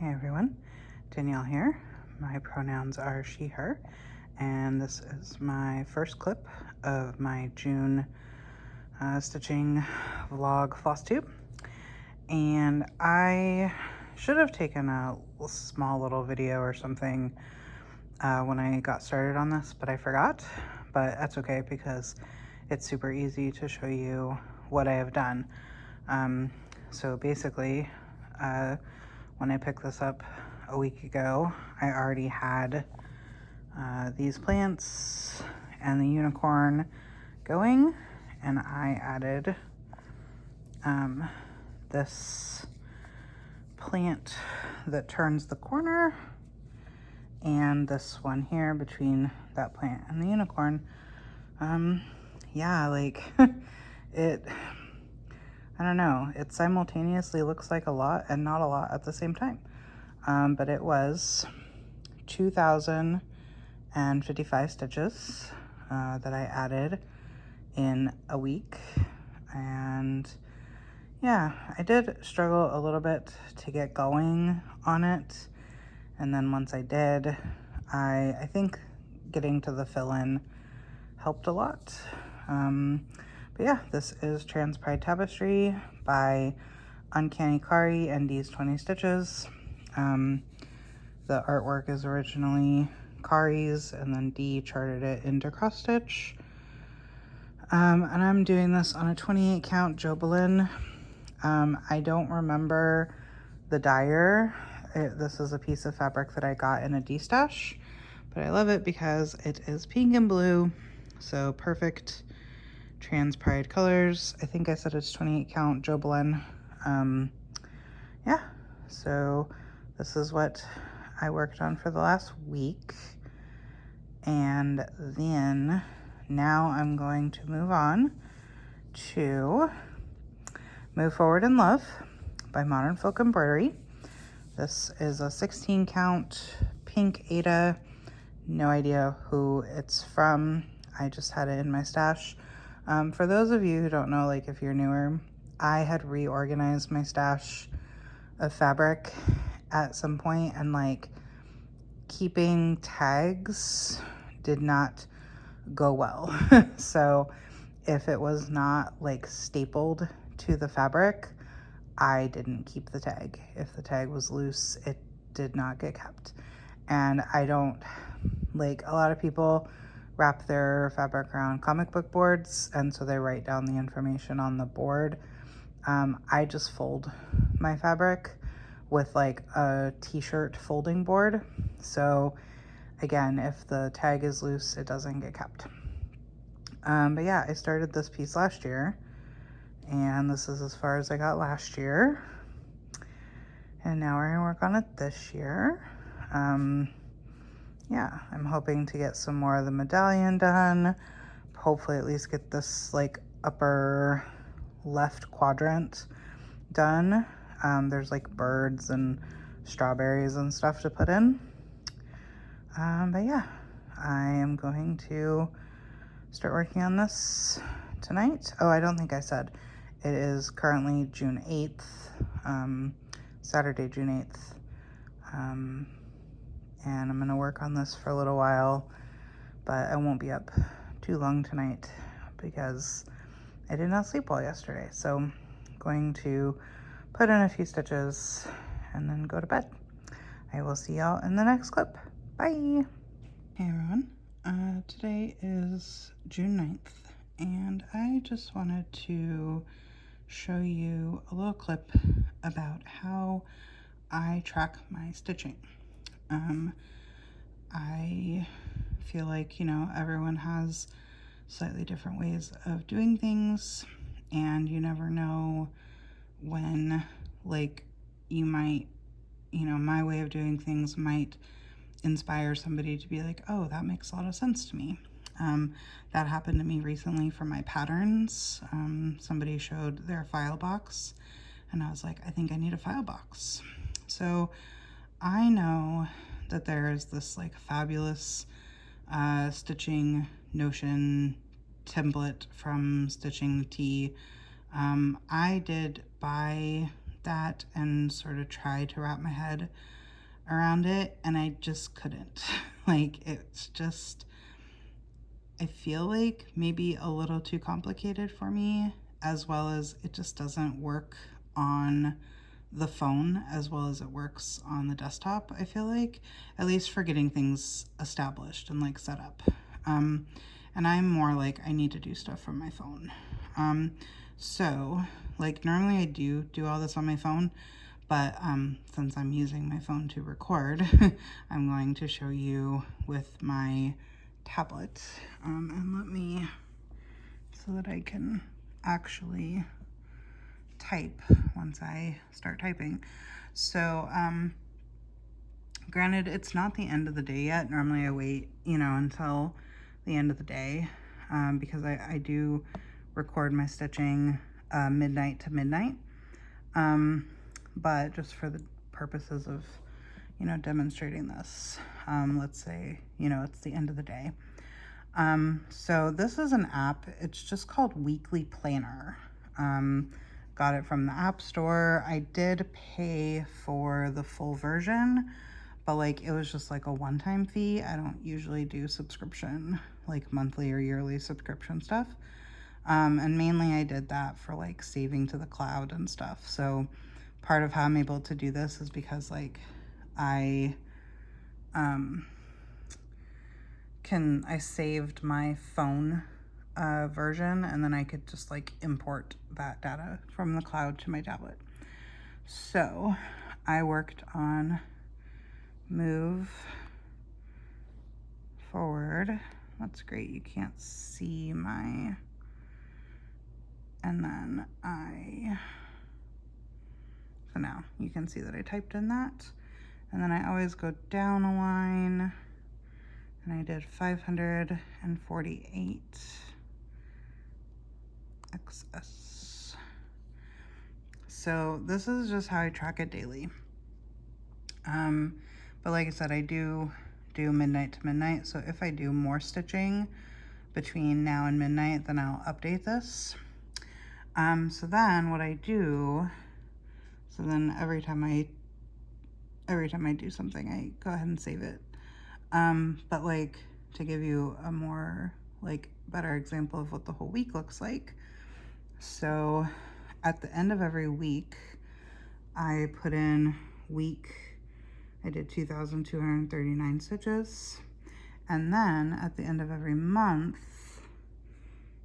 Hey everyone, Danielle here. My pronouns are she, her, and this is my first clip of my June stitching vlog Flosstube. And I should have taken a small little video or something when I got started on this, but I forgot. But that's okay because it's super easy to show you what I have done. So basically, when I picked this up a week ago, I already had these plants and the unicorn going, and I added this plant that turns the corner and this one here between that plant and the unicorn. Yeah, like it, I don't know, it simultaneously looks like a lot and not a lot at the same time. But it was 2,055 stitches that I added in a week. And yeah, I did struggle a little bit to get going on it. And then once I did, I think getting to the fill-in helped a lot. But yeah, this is Trans Pride Tapestry by Uncanny Kari and D's 20 Stitches. The artwork is originally Kari's, and then Dee charted it into cross stitch. And I'm doing this on a 28 count Jobelin. I don't remember the dyer. This is a piece of fabric that I got in a D-stash, but I love it because it is pink and blue, so perfect Trans Pride colors. I think I said it's 28 count Jobelin. Yeah, so this is what I worked on for the last week. And then now I'm going to move on to Move Forward in Love by Modern Folk Embroidery. This is a 16 count pink Aida. No idea who it's from. I just had it in my stash. For those of you who don't know, like if you're newer, I had reorganized my stash of fabric at some point, and like keeping tags did not go well. So if it was not like stapled to the fabric, I didn't keep the tag. If the tag was loose, it did not get kept. And I don't, like, a lot of people wrap their fabric around comic book boards, and so they write down the information on the board. I just fold my fabric with like a t-shirt folding board. So again, if the tag is loose, it doesn't get kept. But yeah, I started this piece last year, and this is as far as I got last year. And now we're gonna work on it this year. Yeah, I'm hoping to get some more of the medallion done. Hopefully at least get this like upper left quadrant done. There's like birds and strawberries and stuff to put in. But yeah, I am going to start working on this tonight. Oh, I don't think I said. It is currently June 8th, Saturday, June 8th. And I'm gonna work on this for a little while, but I won't be up too long tonight because I did not sleep well yesterday. So I'm going to put in a few stitches and then go to bed. I will see y'all in the next clip. Bye. Hey everyone, today is June 9th, and I just wanted to show you a little clip about how I track my stitching. I feel like, you know, everyone has slightly different ways of doing things, and you never know when, like, you might, you know, my way of doing things might inspire somebody to be like, oh, that makes a lot of sense to me. That happened to me recently for my patterns. Somebody showed their file box, and I was like, I think I need a file box. So I know that there is this like fabulous stitching Notion template from Stitching Tea. I did buy that and sort of try to wrap my head around it, and I just couldn't. Like, it's just, I feel like maybe a little too complicated for me, as well as it just doesn't work on the phone as well as it works on the desktop, I feel like, at least for getting things established and like set up. And I'm more like, I need to do stuff from my phone. So like normally I do all this on my phone, but since I'm using my phone to record, I'm going to show you with my tablet. And let me, so that I can actually type once I start typing. So granted, it's not the end of the day yet. Normally I wait, you know, until the end of the day because I do record my stitching midnight to midnight. But just for the purposes of, you know, demonstrating this, let's say, you know, it's the end of the day. So this is an app. It's just called Weekly Planner. Got it from the App Store. I did pay for the full version, but like it was just like a one-time fee. I don't usually do subscription, like monthly or yearly subscription stuff. And mainly I did that for like saving to the cloud and stuff. So part of how I'm able to do this is because like I saved my phone version, and then I could just like import that data from the cloud to my tablet. So I worked on move forward. That's great. You can't see my, and then so now you can see that I typed in that. And then I always go down a line, and I did 548 XS. So this is just how I track it daily. But like I said, I do midnight to midnight. So if I do more stitching between now and midnight, then I'll update this. So then what I do, so then every time I do something, I go ahead and save it. But like to give you a more like better example of what the whole week looks like. So at the end of every week, I put in week, I did 2,239 stitches. And then at the end of every month,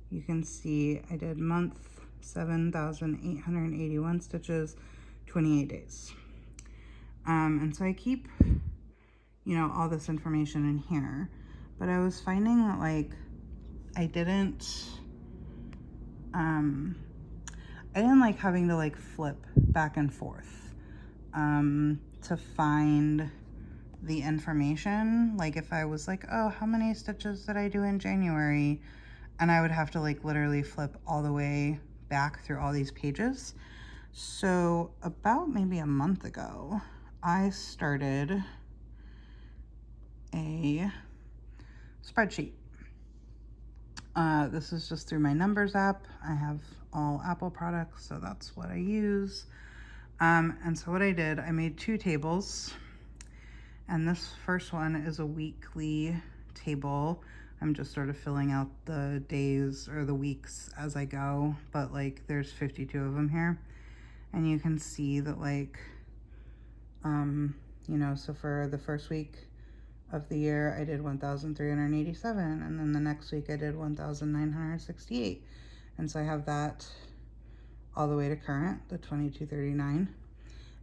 you can see I did month 7,881 stitches, 28 days. And so I keep, you know, all this information in here, but I was finding that like I didn't like having to like flip back and forth to find the information. Like if I was like, oh, how many stitches did I do in January? And I would have to like literally flip all the way back through all these pages. So about maybe a month ago, I started a spreadsheet. This is just through my Numbers app. I have all Apple products, so that's what I use. And so what I did, I made 2 tables, and this first one is a weekly table. I'm just sort of filling out the days or the weeks as I go, but like there's 52 of them here. And you can see that like, you know, so for the first week of the year, I did 1,387, and then the next week I did 1,968. And so I have that all the way to current, the 2239.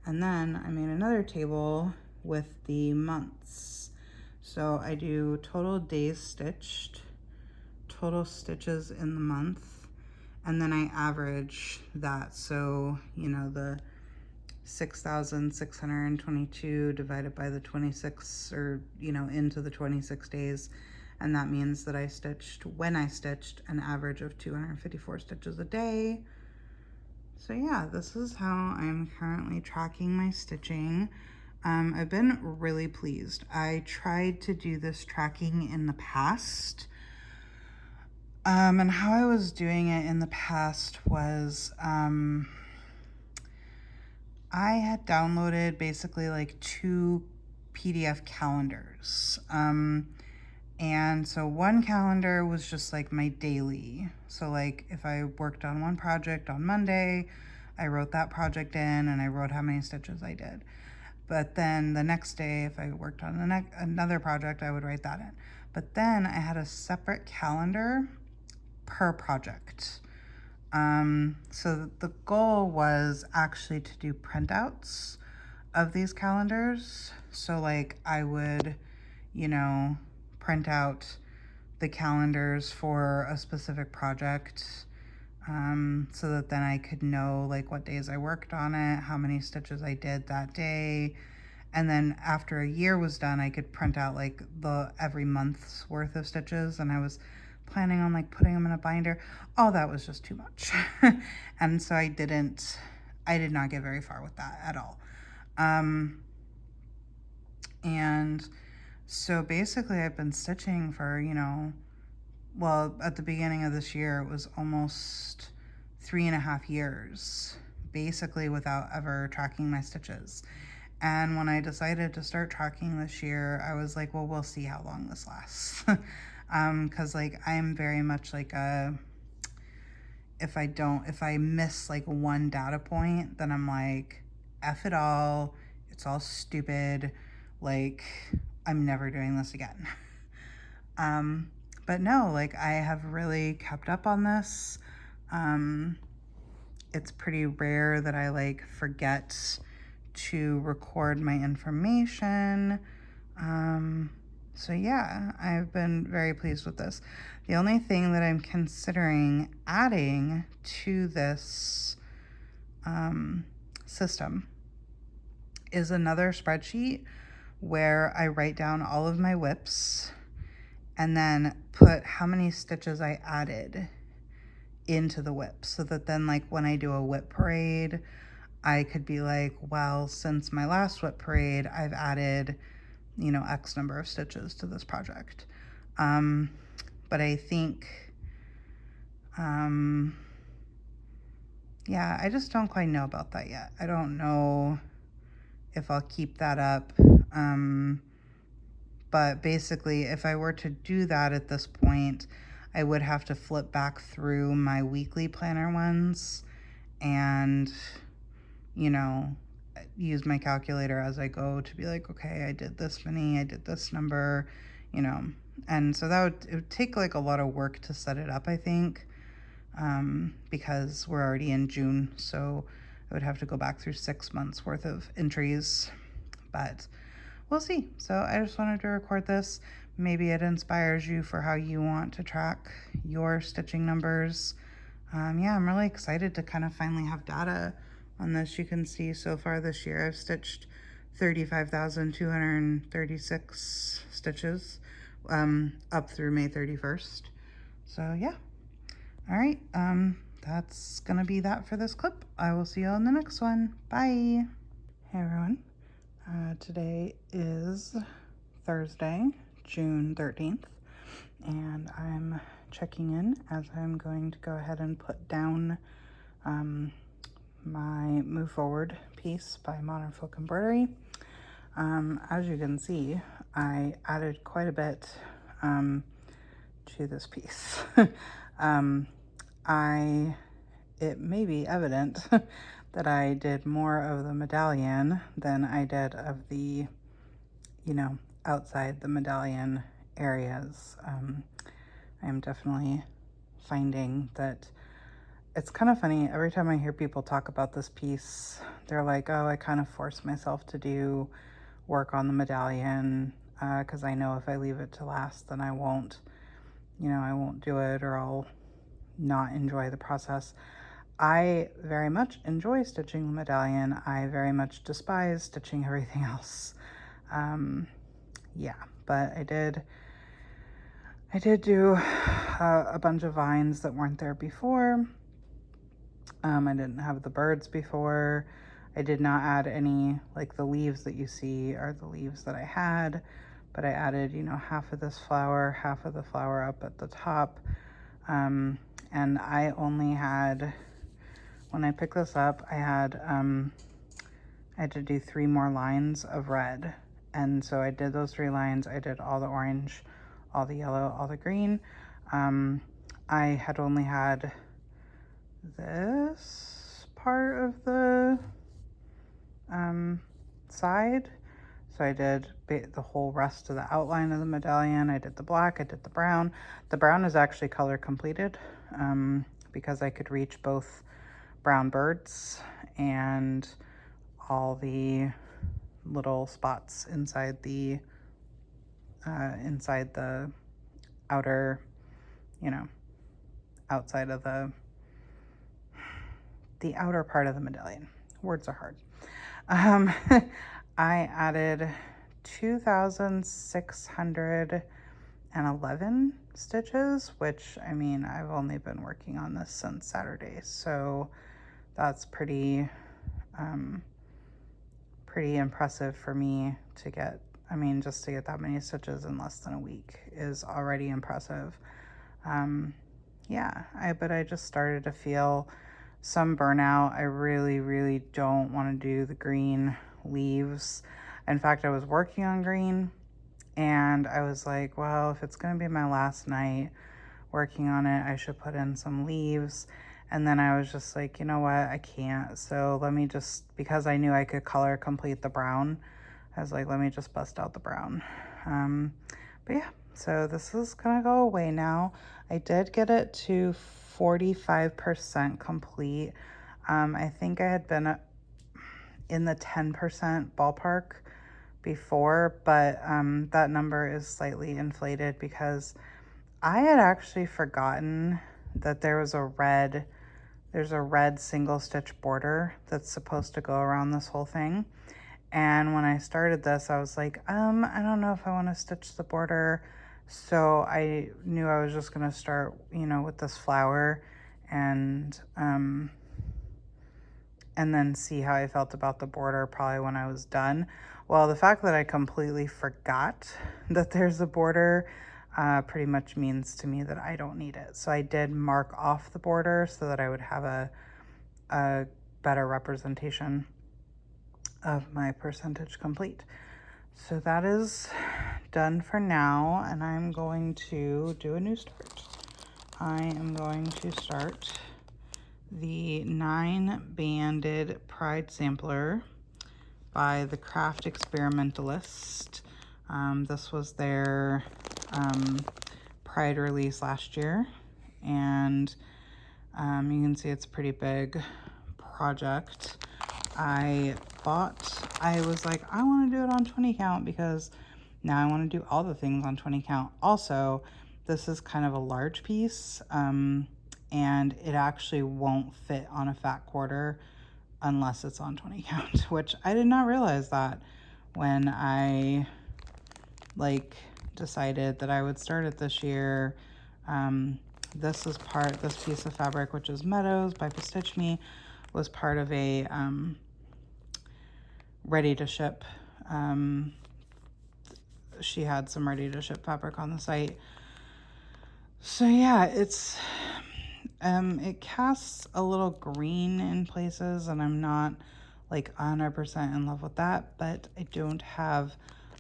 And then I made another table with the months. So I do total days stitched, total stitches in the month, and then I average that. So, you know, the 6,622 divided by the 26, or, you know, into the 26 days. And that means that I stitched, when I stitched, an average of 254 stitches a day. So yeah, this is how I'm currently tracking my stitching. I've been really pleased. I tried to do this tracking in the past. And how I was doing it in the past was, I had downloaded basically like 2 PDF calendars. And so one calendar was just like my daily. So like if I worked on one project on Monday, I wrote that project in and I wrote how many stitches I did. But then the next day, if I worked on another project, I would write that in. But then I had a separate calendar per project. So the goal was actually to do printouts of these calendars. So like I would, you know, print out the calendars for a specific project, so that then I could know like what days I worked on it, how many stitches I did that day. And then after a year was done, I could print out like the every month's worth of stitches. And I was planning on like putting them in a binder. Oh, that was just too much. And so I did not get very far with that at all. And so basically I've been stitching for, well, at the beginning of this year, it was almost 3.5 years, basically without ever tracking my stitches. And when I decided to start tracking this year, I was like, well, we'll see how long this lasts. Cause like, I am very much like if I miss like one data point, then I'm like, F it all. It's all stupid. Like, I'm never doing this again. But no, like I have really kept up on this. It's pretty rare that I like forget to record my information. So yeah, I've been very pleased with this. The only thing that I'm considering adding to this system is another spreadsheet where I write down all of my whips and then put how many stitches I added into the whip, so that then like when I do a whip parade, I could be like, well, since my last whip parade, I've added, X number of stitches to this project. But I think, yeah, I just don't quite know about that yet. I don't know if I'll keep that up. But basically, if I were to do that at this point, I would have to flip back through my weekly planner ones and, use my calculator as I go to be like, okay, I did this many, I did this number, and so it would take like a lot of work to set it up, I think, because we're already in June, so I would have to go back through 6 months worth of entries, but we'll see. So I just wanted to record this. Maybe it inspires you for how you want to track your stitching numbers. Yeah, I'm really excited to kind of finally have data on this. You can see so far this year I've stitched 35,236 stitches up through May 31st. So yeah. All right, that's gonna be that for this clip. I will see you on the next one. Bye. Hey everyone. Today is Thursday, June 13th, and I'm checking in as I'm going to go ahead and put down my Move Forward piece by Modern Folk Embroidery. As you can see, I added quite a bit to this piece. It may be evident that I did more of the medallion than I did of the, outside the medallion areas. I'm definitely finding that it's kind of funny. Every time I hear people talk about this piece, they're like, oh, I kind of forced myself to do work on the medallion because I know if I leave it to last, then I won't do it, or I'll not enjoy the process. I very much enjoy stitching the medallion. I very much despise stitching everything else. Yeah, but I did do a bunch of vines that weren't there before. I didn't have the birds before. I did not add any, like the leaves that you see are the leaves that I had, but I added, half of this flower, half of the flower up at the top. And I only had, when I picked this up, I had I had to do 3 more lines of red. And so I did those 3 lines. I did all the orange, all the yellow, all the green. I had only had this part of the side. So I did the whole rest of the outline of the medallion. I did the black, I did the brown. The brown is actually color completed because I could reach both brown birds and all the little spots inside the outer, outside of the outer part of the medallion. Words are hard. I added 2,611 stitches, which, I mean, I've only been working on this since Saturday, so that's pretty impressive for me to get. I mean, just to get that many stitches in less than a week is already impressive. But I just started to feel some burnout. I really, really don't want to do the green leaves. In fact, I was working on green and I was like, well, if it's going to be my last night working on it, I should put in some leaves. And then I was just like, you know what, I can't. So let me just, because I knew I could color complete the brown, I was like, let me just bust out the brown. But yeah, so this is gonna go away now. I did get it to 45% complete. I think I had been in the 10% ballpark before, but that number is slightly inflated because I had actually forgotten that there's a red single stitch border that's supposed to go around this whole thing. And when I started this, I was like, I don't know if I want to stitch the border. So I knew I was just going to start, with this flower and then see how I felt about the border probably when I was done. Well, the fact that I completely forgot that there's a border pretty much means to me that I don't need it. So I did mark off the border so that I would have a better representation of my percentage complete. So that is done for now, and I'm going to do a new start. I am going to start the 9-banded Pride Sampler by the Craft Experimentalist. This was their Pride release last year, and you can see it's a pretty big project. I was like, I want to do it on 20 count because now I want to do all the things on 20 count. Also, this is kind of a large piece, and it actually won't fit on a fat quarter unless it's on 20 count, which I did not realize that when I decided that I would start it this year. This piece of fabric, which is Meadows by Stitch Me, was part of a ready to ship. She had some ready to ship fabric on the site. So yeah, it casts a little green in places, and I'm not 100% in love with that, but I don't have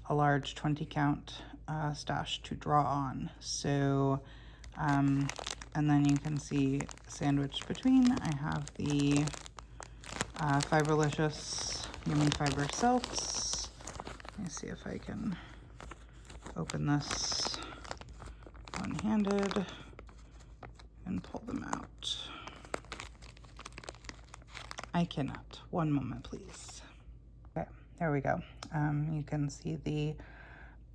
a large 20 count stash to draw on. So and then you can see sandwiched between, I have the Fiberlicious Yummy Fiber Silks. Let me see if I can open this one-handed and pull them out. I cannot. One moment, please. Okay, there we go. You can see the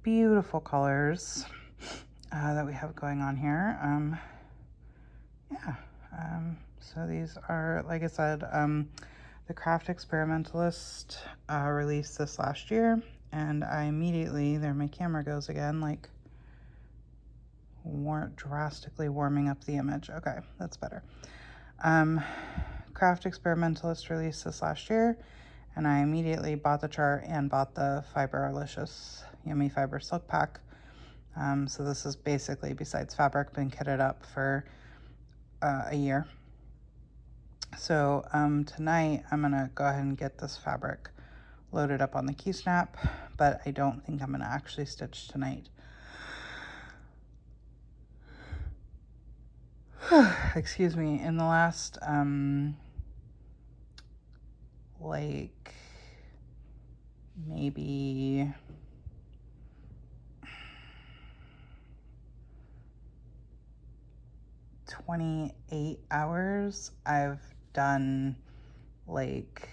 beautiful colors that we have going on here. So these are, like I said, the Craft Experimentalist released this last year, and I immediately, there my camera goes again, drastically warming up the image. Okay, that's better. Craft Experimentalist released this last year, and I immediately bought the chart and bought the Fiberlicious Yummy Fiber Silk Pack. So this is basically, besides fabric, been kitted up for a year. So tonight I'm gonna go ahead and get this fabric loaded up on the key snap, but I don't think I'm gonna actually stitch tonight. Excuse me. In the last like maybe 28 hours, I've done like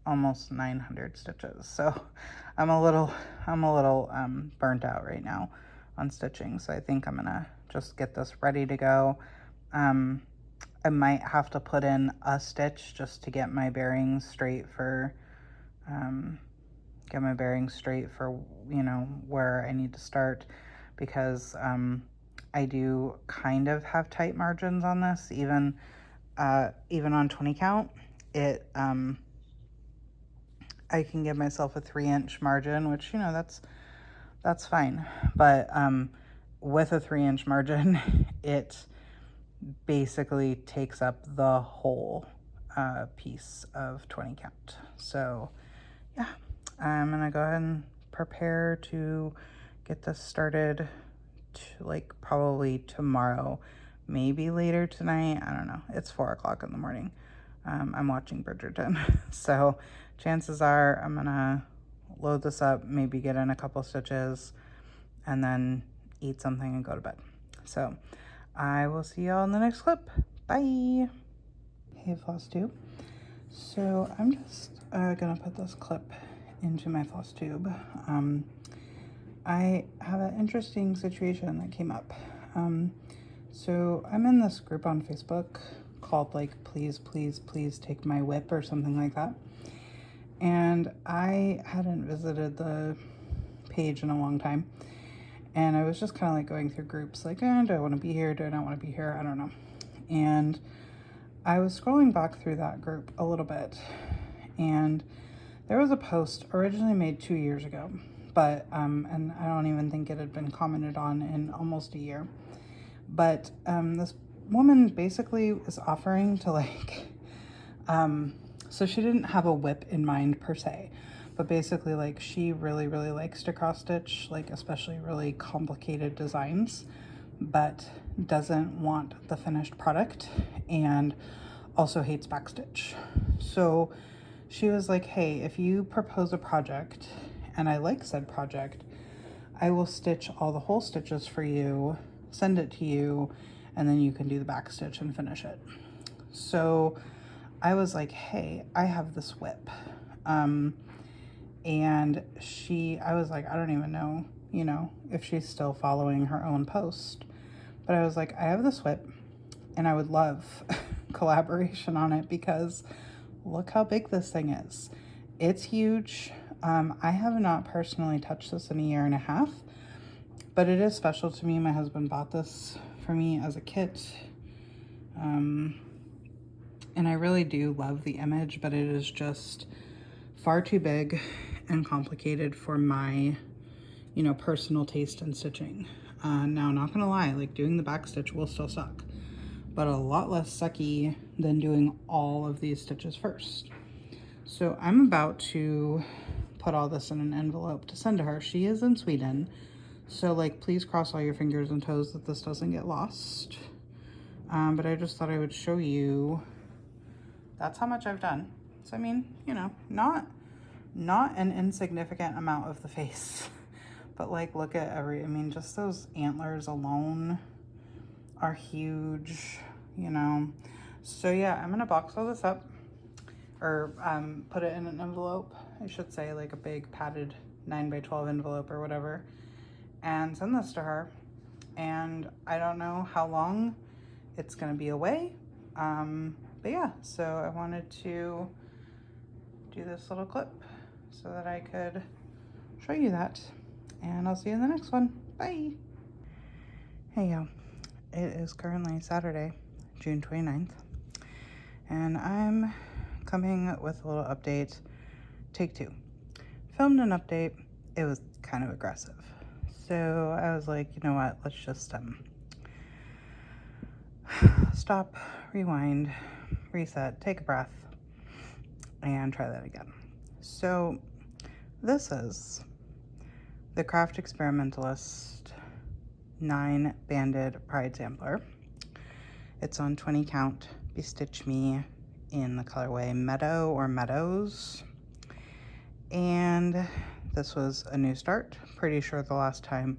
almost 900 stitches. So I'm a little burnt out right now on stitching. So I think I'm gonna just get this ready to go. I might have to put in a stitch just to get my bearings straight for you know, where I need to start, because I do kind of have tight margins on this. Even on 20 count, it I can give myself a 3-inch margin, which, you know, that's fine. But with a 3-inch margin, it basically takes up the whole piece of 20 count. So yeah, I'm gonna go ahead and prepare to get this started like probably tomorrow, maybe later tonight. I don't know. It's 4 o'clock in the morning. I'm watching Bridgerton. So chances are I'm gonna load this up, maybe get in a couple stitches, and then eat something and go to bed. So I will see y'all in the next clip. Bye. Hey, Flosstube. So I'm just gonna put this clip into my Flosstube. I have an interesting situation that came up. So I'm in this group on Facebook called like please take my whip or something like that, and I hadn't visited the page in a long time, and I was just kind of like going through groups like, do I want to be here, do I not want to be here, I don't know. And I was scrolling back through that group a little bit, and there was a post originally made 2 years ago, but and I don't even think it had been commented on in almost a year. But this woman basically was offering to like, so she didn't have a whip in mind per se, but basically like she really likes to cross stitch, like especially really complicated designs, but doesn't want the finished product and also hates backstitch. So she was like, hey, if you propose a project and I like said project, I will stitch all the whole stitches for you, send it to you, and then you can do the back stitch and finish it. So I was like, hey, I have this whip. And I was like, I don't even know, you know, if she's still following her own post. But I was like, I have this whip and I would love collaboration on it, because look how big this thing is. It's huge. I have not personally touched this in a year and a half, but it is special to me. My husband bought this for me as a kit. And I really do love the image, but it is just far too big and complicated for my, you know, personal taste in stitching. Now, not gonna lie, like doing the back stitch will still suck, but a lot less sucky than doing all of these stitches first. So I'm about to put all this in an envelope to send to her. She is in Sweden, so like please cross all your fingers and toes that this doesn't get lost. But I just thought I would show you, that's how much I've done. So I mean, you know, not an insignificant amount of the face, but like look at I mean, just those antlers alone are huge, you know. So yeah, I'm gonna box all this up, or put it in an envelope, I should say, like a big padded 9x12 envelope or whatever, and send this to her. And I don't know how long it's gonna be away, but yeah, so I wanted to do this little clip so that I could show you that, and I'll see you in the next one. Bye. Hey y'all, it is currently Saturday, June 29th, and I'm coming with a little update. Take 2. Filmed an update. It was kind of aggressive, so I was like, you know what, let's just stop, rewind, reset, take a breath, and try that again. So this is the Craft Experimentalist 9 banded Pride sampler. It's on 20 count Bestitch Me in the colorway Meadow or Meadows. And this was a new start. Pretty sure the last time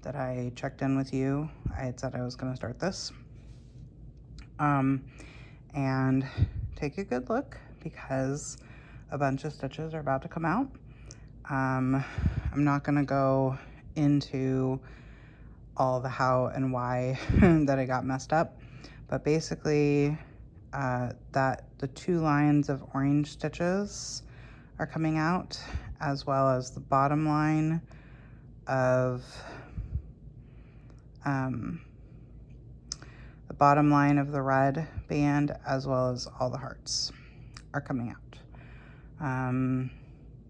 that I checked in with you, I had said I was going to start this. And take a good look because a bunch of stitches are about to come out. I'm not going to go into all the how and why that I got messed up, but basically that the 2 lines of orange stitches are coming out, as well as the bottom line of the red band, as well as all the hearts are coming out.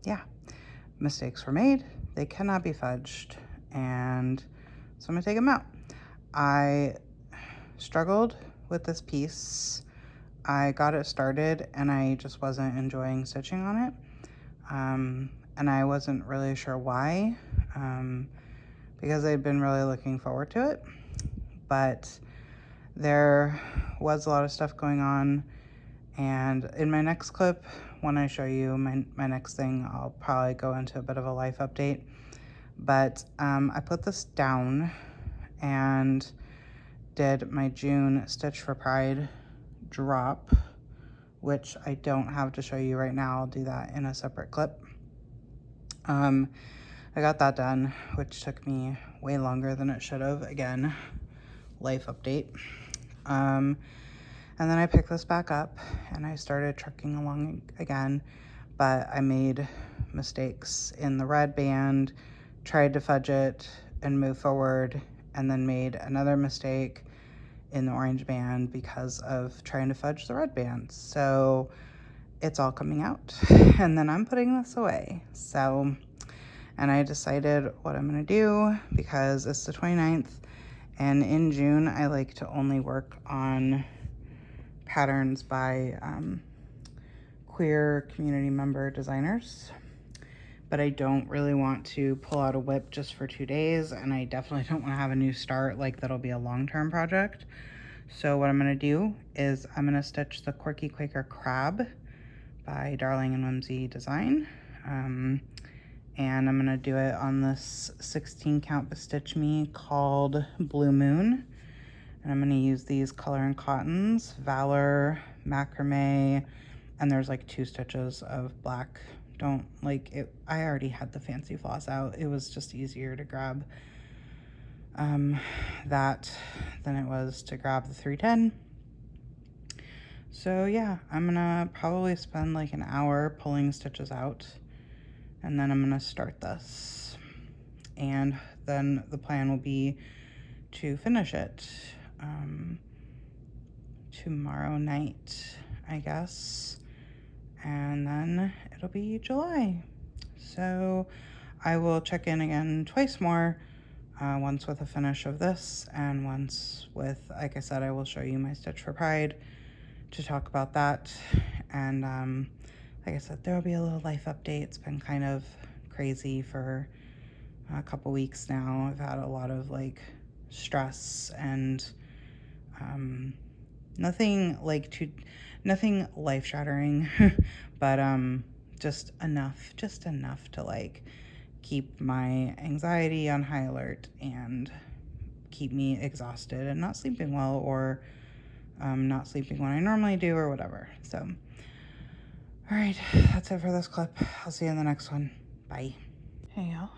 Yeah, mistakes were made. They cannot be fudged, and so I'm gonna take them out. I struggled with this piece. I got it started and I just wasn't enjoying stitching on it. And I wasn't really sure why, because I'd been really looking forward to it. But there was a lot of stuff going on, and in my next clip, when I show you my next thing, I'll probably go into a bit of a life update. But I put this down and did my June Stitch for Pride drop, which I don't have to show you right now. I'll do that in a separate clip. I got that done, which took me way longer than it should have. Again, life update. And then I picked this back up and I started trucking along again, but I made mistakes in the red band, tried to fudge it and move forward, and then made another mistake in the orange band because of trying to fudge the red band. So it's all coming out, and then I'm putting this away. So, and I decided what I'm gonna do because it's the 29th, and in June I like to only work on patterns by queer community member designers, but I don't really want to pull out a whip just for 2 days, and I definitely don't want to have a new start like that'll be a long-term project. So what I'm going to do is I'm going to stitch the Quirky Quaker Crab by Darling and Whimsy Design, and I'm going to do it on this 16 count Bestitch Me called Blue Moon. And I'm going to use these Color and Cottons, Valor, Macrame, and there's like 2 stitches of black. Don't like it. I already had the fancy floss out. It was just easier to grab that than it was to grab the 310. So yeah, I'm gonna probably spend like an hour pulling stitches out, and then I'm gonna start this. And then the plan will be to finish it tomorrow night, I guess, and then it'll be July. So I will check in again twice more, once with a finish of this and once with, like I said, I will show you my Stitch for Pride to talk about that. And like I said, there will be a little life update. It's been kind of crazy for a couple weeks now. I've had a lot of like stress and nothing life-shattering, but just enough to like keep my anxiety on high alert and keep me exhausted and not sleeping well, or not sleeping when I normally do, or whatever. So all right, that's it for this clip. I'll see you in the next one. Bye. Hey y'all,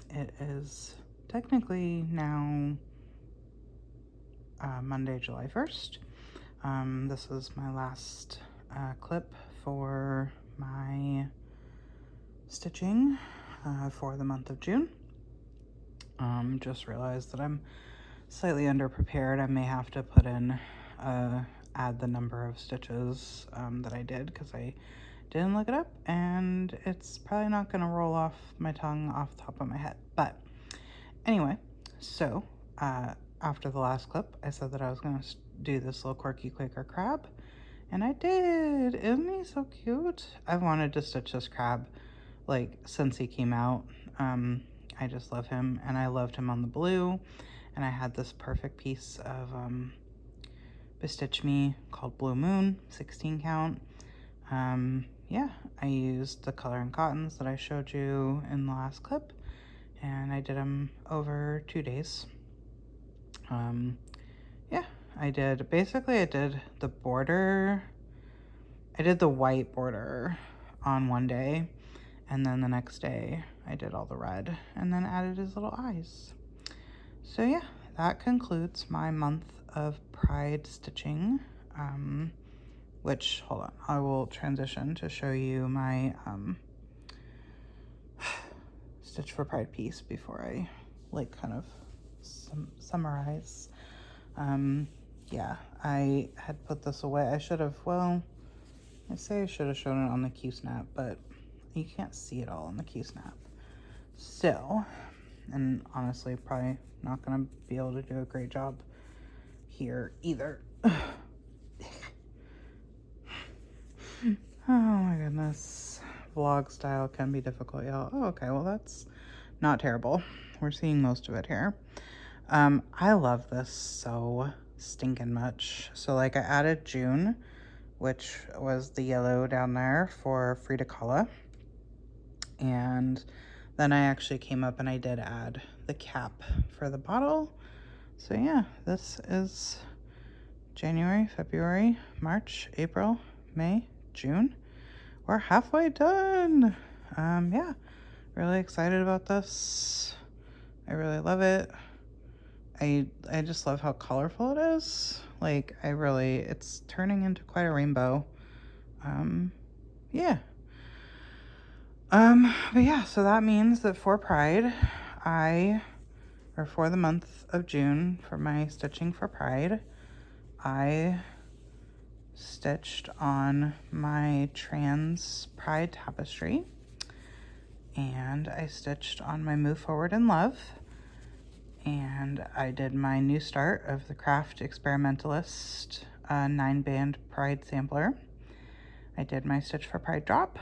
it is technically now Monday, July 1st. This is my last clip for my stitching for the month of June. Just realized that I'm slightly underprepared. I may have to put in add the number of stitches that I did, because I didn't look it up, and it's probably not going to roll off my tongue off the top of my head. But anyway, so after the last clip, I said that I was going to do this little Quirky Quaker Crab, And I did. Isn't he so cute? I've wanted to stitch this crab like since he came out. I just love him, and I loved him on the blue. And I had this perfect piece of Bestitch Me called Blue Moon, 16 count. Yeah, I used the color and cottons that I showed you in the last clip, and I did them over 2 days. Yeah, I did the border. I did the white border on one day, and then the next day I did all the red and then added his little eyes. So yeah, that concludes my month of Pride stitching. Which, hold on, I will transition to show you my Stitch for Pride piece before I like kind of summarize. Yeah, I had put this away. I should have, well, I say I should have shown it on the Q-snap, but you can't see it all on the Q-snap. So, and honestly, probably not gonna be able to do a great job here either. Oh my goodness. Vlog style can be difficult, y'all. Oh, okay, well that's not terrible. We're seeing most of it here. I love this so stinking much. So like I added June, which was the yellow down there for Frida Kahlo. And then I actually came up and I did add the cap for the bottle. So yeah, this is January, February, March, April, May, June. We're halfway done. Yeah, really excited about this. I really love it. I just love how colorful it is. Like, it's turning into quite a rainbow. Yeah. But yeah, so that means that for Pride, for the month of June, for my stitching for Pride, I stitched on my trans Pride tapestry, and I stitched on my Move Forward in Love, and I did my new start of the Craft Experimentalist 9-band Pride sampler. I did my Stitch for Pride drop,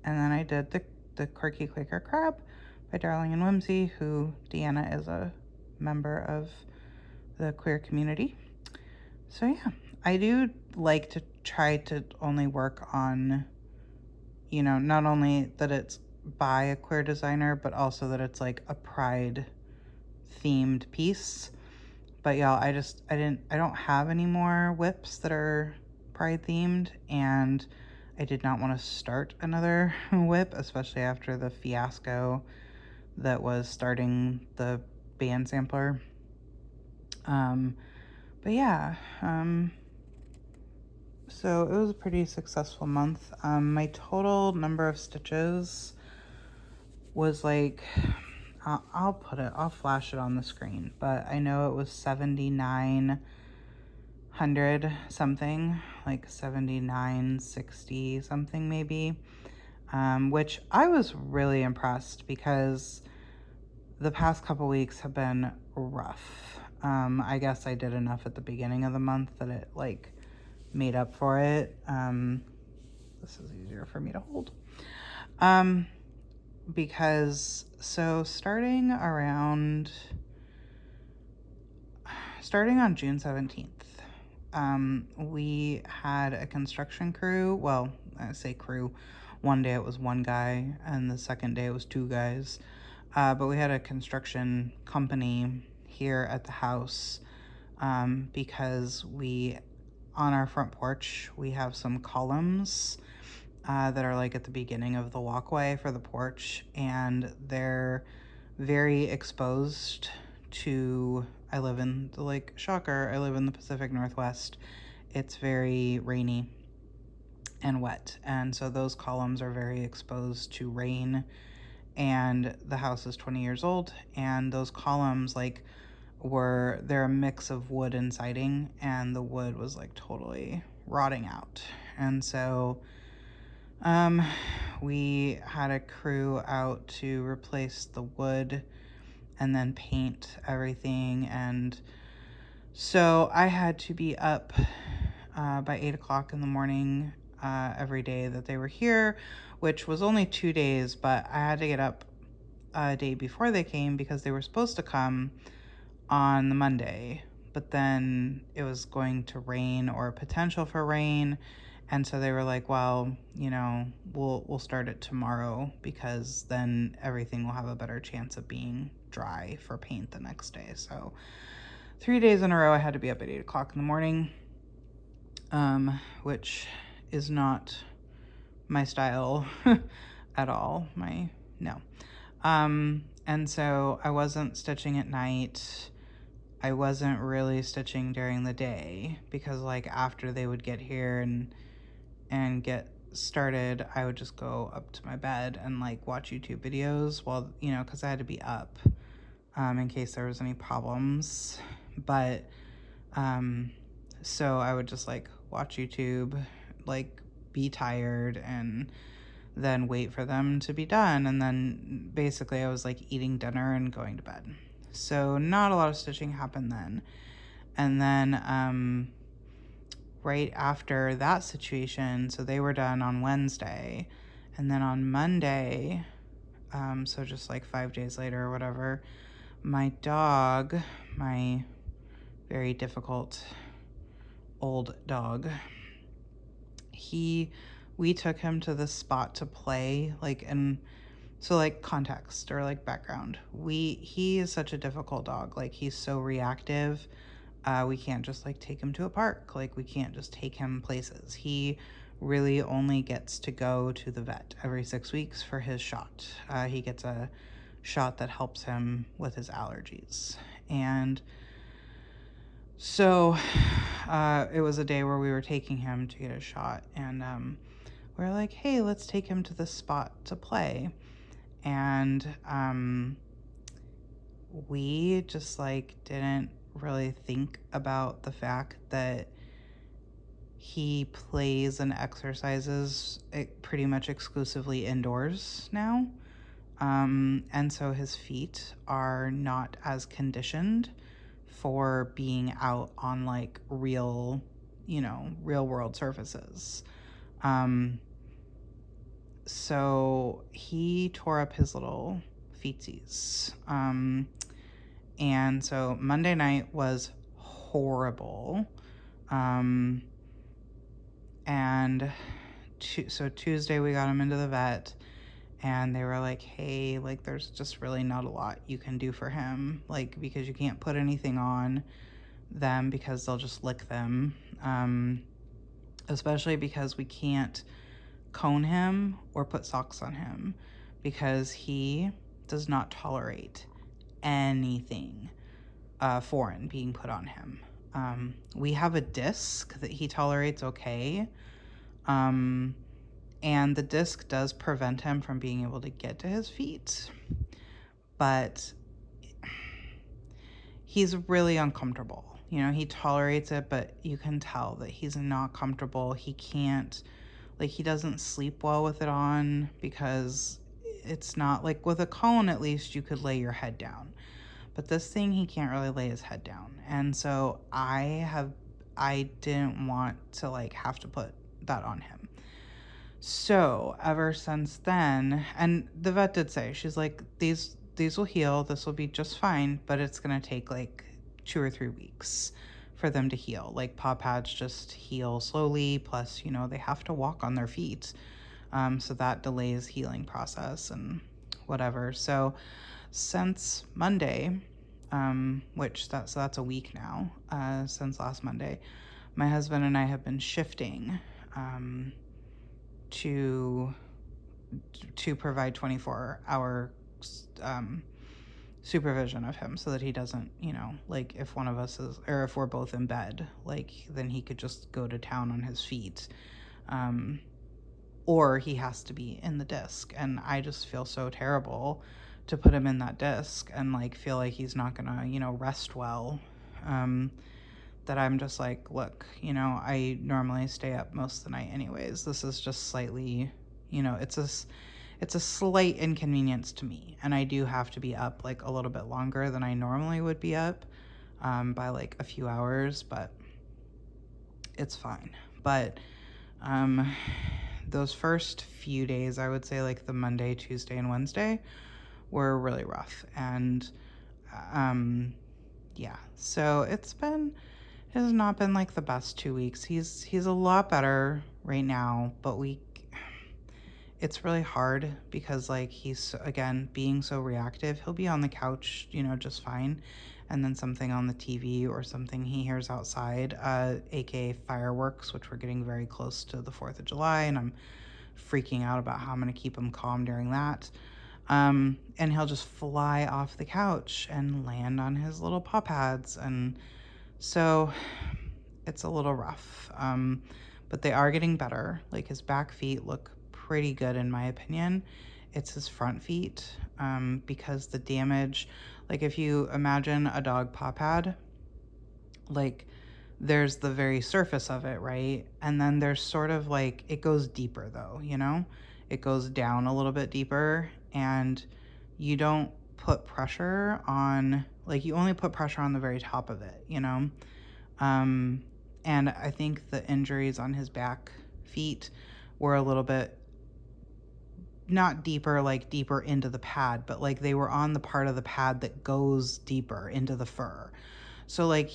and then I did the Quirky Quaker Crab by Darling and Whimsy, who Deanna is a member of the queer community. So yeah, I do like to try to only work on, you know, not only that it's by a queer designer, but also that it's like a Pride themed piece. But y'all, I don't have any more whips that are Pride themed, and I did not want to start another whip, especially after the fiasco that was starting the band sampler. But yeah, so it was a pretty successful month. My total number of stitches was like, I'll flash it on the screen, but I know it was 7,900 something, like 7,960 something maybe, which I was really impressed because the past couple weeks have been rough. I guess I did enough at the beginning of the month that it like made up for it. This is easier for me to hold. Because so starting on June 17th, we had a construction crew. Well, I say crew. One day it was one guy, and the second day it was two guys. But we had a construction company here at the house, because on our front porch, we have some columns that are like at the beginning of the walkway for the porch, and they're very exposed to, I live in the Pacific Northwest. It's very rainy and wet, and so those columns are very exposed to rain, and the house is 20 years old, and those columns they're a mix of wood and siding, and the wood was like totally rotting out. And so we had a crew out to replace the wood and then paint everything. And so I had to be up by 8 o'clock in the morning every day that they were here, which was only 2 days, but I had to get up a day before they came because they were supposed to come on the Monday, but then it was going to rain or potential for rain. And so they were like, well, we'll start it tomorrow because then everything will have a better chance of being dry for paint the next day. So 3 days in a row I had to be up at 8 o'clock in the morning, which is not my style at all. No. And so I wasn't stitching at night. I wasn't really stitching during the day because like after they would get here and get started, I would just go up to my bed and like watch YouTube videos while, because I had to be up in case there was any problems. But so I would just like watch YouTube, like be tired and then wait for them to be done. And then basically I was like eating dinner and going to bed. So not a lot of stitching happened then. And then right after that situation, so they were done on Wednesday. And then on Monday, so just like 5 days later or whatever, my dog, my very difficult old dog, we took him to the spot to play, and so like context or like background. He is such a difficult dog. Like he's so reactive. We can't just like take him to a park. Like we can't just take him places. He really only gets to go to the vet every 6 weeks for his shot. He gets a shot that helps him with his allergies. And so it was a day where we were taking him to get a shot, and we're like, hey, let's take him to this spot to play. And we just like didn't really think about the fact that he plays and exercises pretty much exclusively indoors now. And so his feet are not as conditioned for being out on like real world surfaces. So he tore up his little feetsies. And so Monday night was horrible. And so Tuesday we got him into the vet, and they were like, hey, like there's just really not a lot you can do for him, like because you can't put anything on them because they'll just lick them, especially because we can't cone him or put socks on him because he does not tolerate anything foreign being put on him. We have a disc that he tolerates okay, and the disc does prevent him from being able to get to his feet, but he's really uncomfortable. He tolerates it, but you can tell that he's not comfortable. He can't, like, he doesn't sleep well with it on because it's not like with a cone, at least you could lay your head down. But this thing, he can't really lay his head down. And so I didn't want to like have to put that on him. So ever since then, and the vet did say, she's like, these will heal. This will be just fine, but it's going to take like 2 or 3 weeks for them to heal. Like paw pads just heal slowly. Plus, they have to walk on their feet. So that delays healing process and whatever. So since Monday, so that's a week now, since last Monday, my husband and I have been shifting to provide 24-hour supervision of him so that he doesn't, like if one of us is, or if we're both in bed, like then he could just go to town on his feet, or he has to be in the disc. And I just feel so terrible to put him in that disc and like feel like he's not gonna, rest well, that I'm just like, look, I normally stay up most of the night anyways. This is just slightly, it's a slight inconvenience to me, and I do have to be up like a little bit longer than I normally would be up, by like a few hours. But it's fine. But those first few days, I would say like the Monday, Tuesday, and Wednesday, were really rough. And yeah, so it has not been like the best 2 weeks. He's a lot better right now, but it's really hard because like he's, again, being so reactive. He'll be on the couch, just fine, and then something on the TV or something he hears outside, aka fireworks, which we're getting very close to the 4th of July, and I'm freaking out about how I'm going to keep him calm during that. And he'll just fly off the couch and land on his little paw pads, and so it's a little rough. But they are getting better. Like his back feet look pretty good in my opinion. It's his front feet, because the damage, like if you imagine a dog paw pad, like there's the very surface of it, right? And then there's sort of like, it goes deeper though, it goes down a little bit deeper, and you don't put pressure on, like you only put pressure on the very top of it, and I think the injuries on his back feet were a little bit not deeper, like deeper into the pad, but like they were on the part of the pad that goes deeper into the fur. So like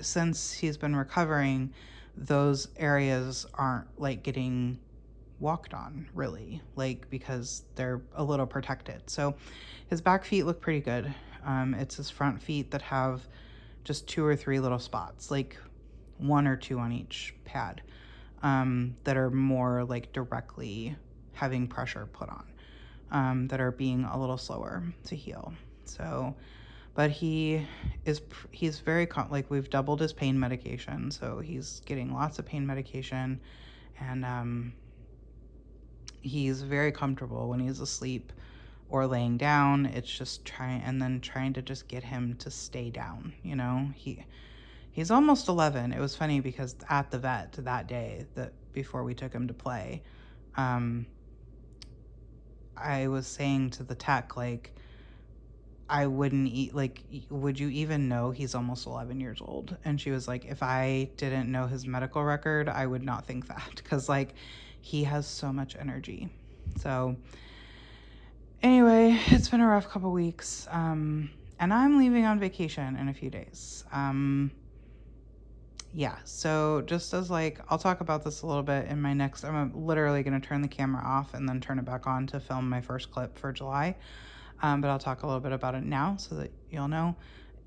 since he's been recovering, those areas aren't like getting walked on really, like because they're a little protected. So his back feet look pretty good. It's his front feet that have just 2 or 3 little spots, like 1 or 2 on each pad, that are more like directly having pressure put on, that are being a little slower to heal. So, but he's very, like we've doubled his pain medication. So he's getting lots of pain medication, and he's very comfortable when he's asleep or laying down. It's just trying to just get him to stay down. He's almost 11. It was funny because at the vet that day, that before we took him to play, I was saying to the tech, like, I wouldn't eat, like, would you even know he's almost 11 years old? And she was like, if I didn't know his medical record, I would not think that, because like he has so much energy. So anyway, it's been a rough couple weeks, and I'm leaving on vacation in a few days. Yeah, so just as like, I'll talk about this a little bit in my next, I'm literally going to turn the camera off and then turn it back on to film my first clip for July. But I'll talk a little bit about it now so that you'll know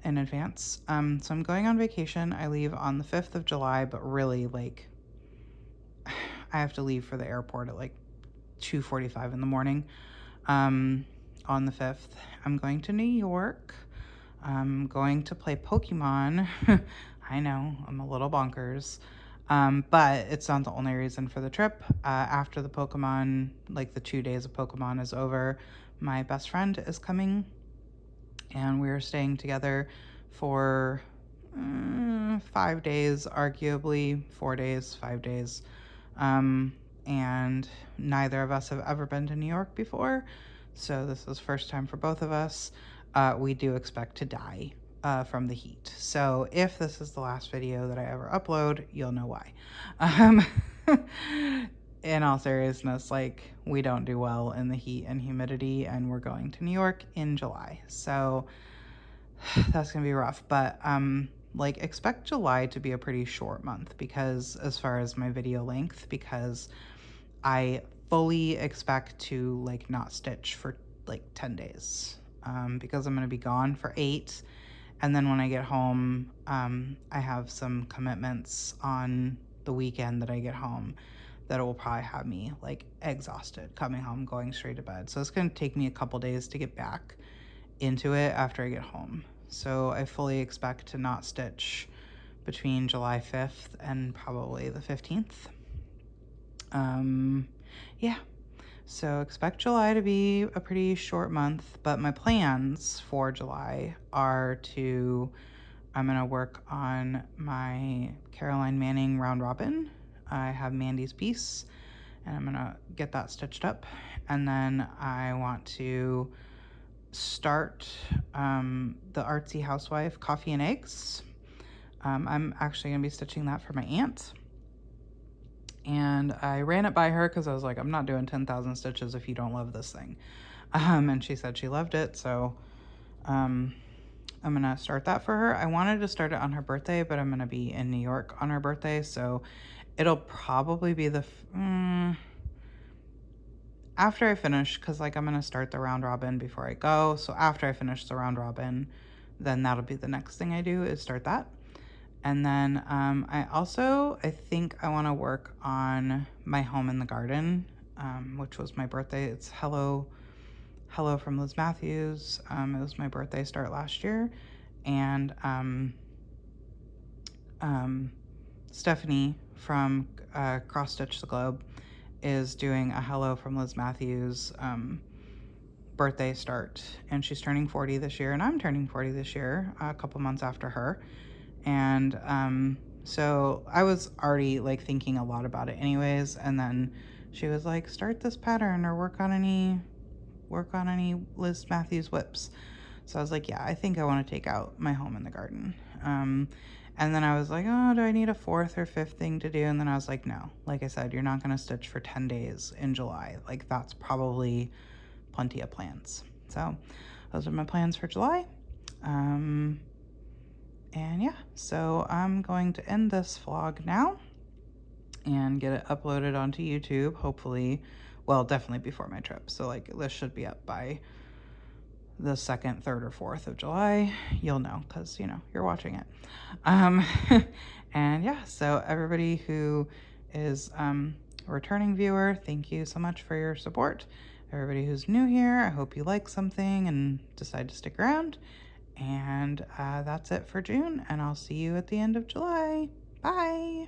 in advance. So I'm going on vacation. I leave on the 5th of July, but really like I have to leave for the airport at like 2:45 in the morning. On the 5th, I'm going to New York. I'm going to play Pokemon. I know, I'm a little bonkers. But it's not the only reason for the trip. After the Pokemon, like the 2 days of Pokemon is over, my best friend is coming, and we're staying together for 5 days, arguably 4 days, 5 days. And neither of us have ever been to New York before, so this is first time for both of us. We do expect to die from the heat. So if this is the last video that I ever upload, you'll know why. In all seriousness, like we don't do well in the heat and humidity, and we're going to New York in July. So that's gonna be rough, but like expect July to be a pretty short month, because as far as my video length, because I fully expect to like not stitch for like 10 days, because I'm gonna be gone for 8. And then when I get home, I have some commitments on the weekend that I get home that will probably have me like exhausted coming home, going straight to bed. So it's going to take me a couple days to get back into it after I get home. So I fully expect to not stitch between July 5th and probably the 15th. Yeah. So expect July to be a pretty short month, but my plans for July are I'm going to work on my Caroline Manning round robin. I have Mandy's piece, and I'm going to get that stitched up. And then I want to start the Artsy Housewife Coffee and Eggs. I'm actually gonna be stitching that for my aunt. And I ran it by her because I was like, I'm not doing 10,000 stitches if you don't love this thing. And she said she loved it, so I'm gonna start that for her. I wanted to start it on her birthday, but I'm gonna be in New York on her birthday, so it'll probably be the after I finish, because like I'm gonna start the round robin before I go. So after I finish the round robin, then that'll be the next thing I do, is start that. And then I think I want to work on my home in the garden, which was my birthday. It's Hello from Liz Matthews. It was my birthday start last year. And Stephanie from Cross Stitch the Globe is doing a Hello from Liz Matthews birthday start. And she's turning 40 this year, and I'm turning 40 this year, a couple months after her. And so I was already like thinking a lot about it anyways, and then she was like, start this pattern or work on any Liz Matthews whips. So I was like, yeah, I think I want to take out my home in the garden. And then I was like, oh, do I need a 4th or 5th thing to do? And then I was like, no, like I said, you're not going to stitch for 10 days in July. Like, that's probably plenty of plans. So those are my plans for July. And yeah, so I'm going to end this vlog now and get it uploaded onto YouTube, hopefully. Well, definitely before my trip. So like this should be up by the 2nd, 3rd, or 4th of July. You'll know because, you know, you're watching it. And yeah, so everybody who is a returning viewer, thank you so much for your support. Everybody who's new here, I hope you like something and decide to stick around. And that's it for June, and I'll see you at the end of July. Bye!